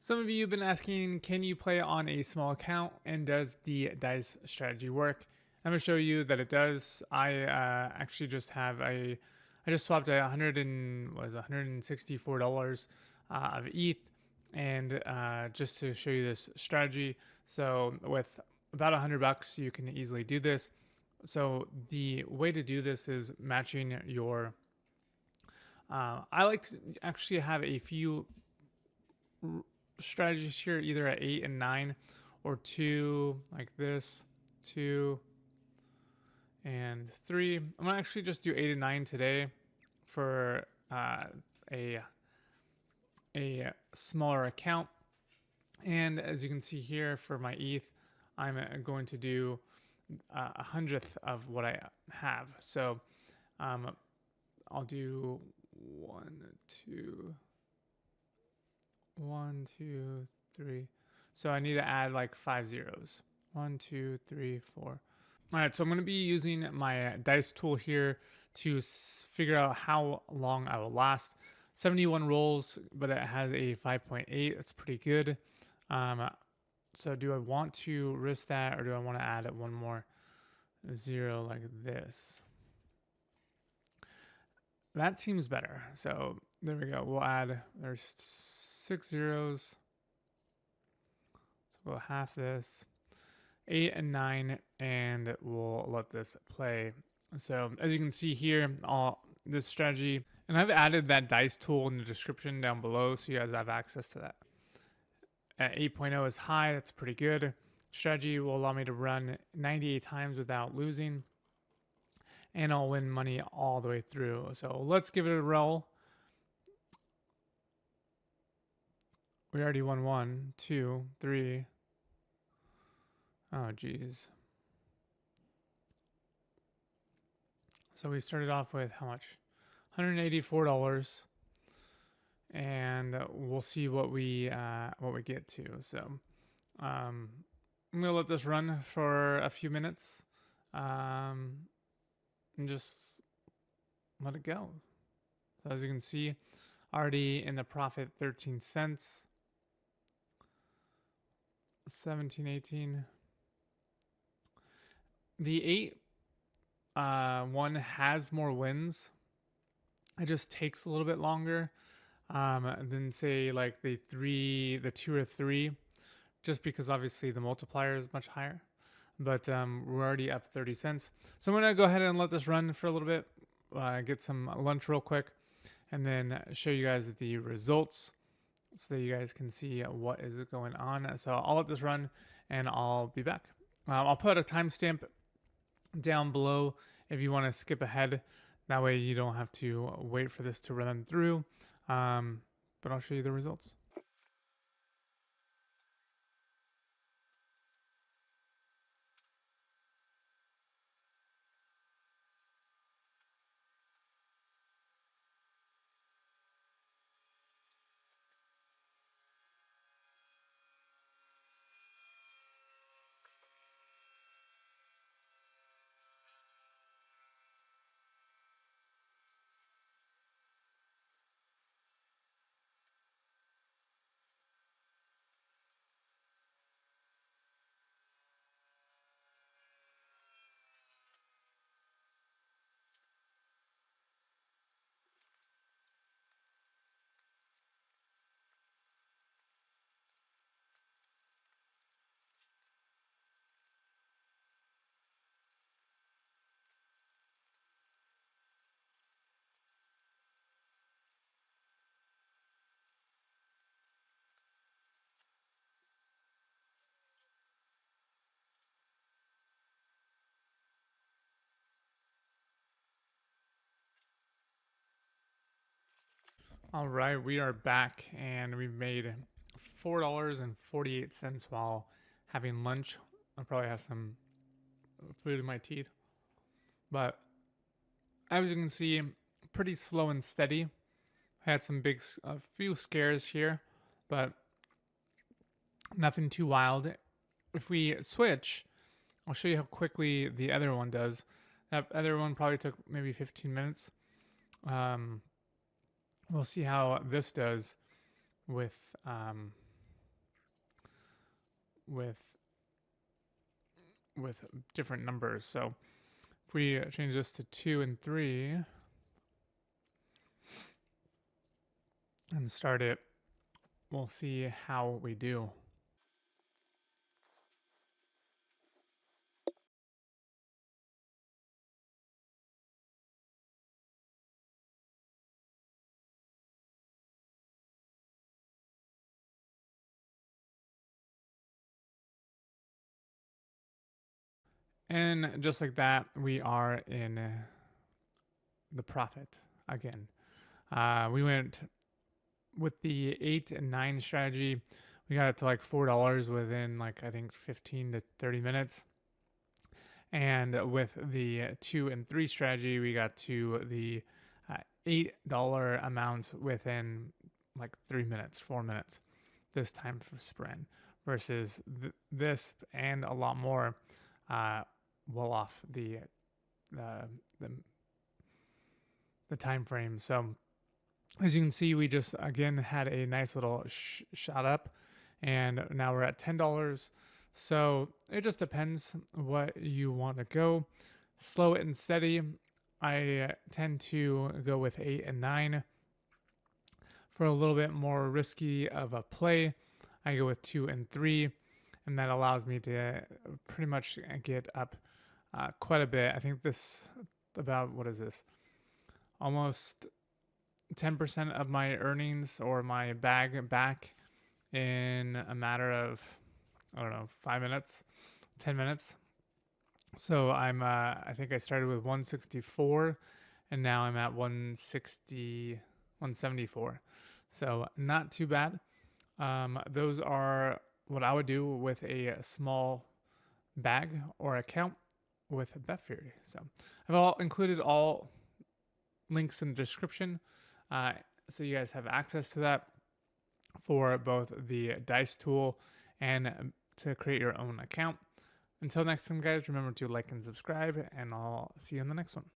Some of you have been asking, can you play on a small account and does the dice strategy work? I'm going to show you that it does. I actually just have I just swapped $164 of ETH, and just to show you this strategy. So with about $100, you can easily do this. So the way to do this is matching your. I like to actually have a few strategies here, either at 8 and 9, or 2 like this, 2 and 3. I'm gonna actually just do 8 and 9 today for a smaller account. And as you can see here for my ETH, I'm going to do 100th of what I have. So I'll do 1, 2, 1, 2, 3. So I need to add like 5 zeros. 1, 2, 3, 4. All right, so I'm going to be using my dice tool here to figure out how long I will last. 71 rolls, but it has a 5.8. That's pretty good. So do I want to risk that, or do I want to add one more zero like this? That seems better. So there we go. We'll add, there's 6 zeros. So we'll half this. 8 and 9, and we'll let this play. So as you can see here, all this strategy, and I've added that dice tool in the description down below, so you guys have access to that. At 8.0 is high, that's pretty good. Strategy will allow me to run 98 times without losing, and I'll win money all the way through. So let's give it a roll. We already won 1, 2, 3. Oh, geez. So we started off with how much? $184, and we'll see what we get to. So I'm gonna let this run for a few minutes, and just let it go. So as you can see, already in the profit 13 cents, 17, 18. The 8 one has more wins. It just takes a little bit longer than say like the 2 or 3, just because obviously the multiplier is much higher. But we're already up 30 cents. So I'm gonna go ahead and let this run for a little bit, get some lunch real quick, and then show you guys the results so that you guys can see what is going on. So I'll let this run and I'll be back. I'll put a timestamp down below if you want to skip ahead. That way you don't have to wait for this to run through. But I'll show you the results. All right, we are back, and we've made $4.48 while having lunch. I'll probably have some food in my teeth, but as you can see, pretty slow and steady. Had some a few scares here, but nothing too wild. If we switch, I'll show you how quickly the other one does. That other one probably took maybe 15 minutes. We'll see how this does with with different numbers. So if we change this to 2 and 3 and start it, we'll see how we do. And just like that, we are in the profit again. We went with the 8 and 9 strategy. We got it to like $4 within like I think 15 to 30 minutes. And with the 2 and 3 strategy, we got to the $8 amount within like 3 minutes, 4 minutes this time for spread versus this and a lot more well off the time frame. So as you can see, we just again had a nice little shot up, and now we're at $10. So it just depends what you want to go. Slow it and steady. I tend to go with 8 and 9. For a little bit more risky of a play, I go with 2 and 3, and that allows me to pretty much get up quite a bit. I think this about, what is this? Almost 10% of my earnings or my bag back in a matter of, I don't know, 5 minutes, 10 minutes. So I think I started with 164 and now I'm at 160, 174. So not too bad. Those are what I would do with a small bag or account with Betfury. So I've included all links in the description, so you guys have access to that for both the dice tool and to create your own account. Until next time, guys, remember to like and subscribe, and I'll see you in the next one.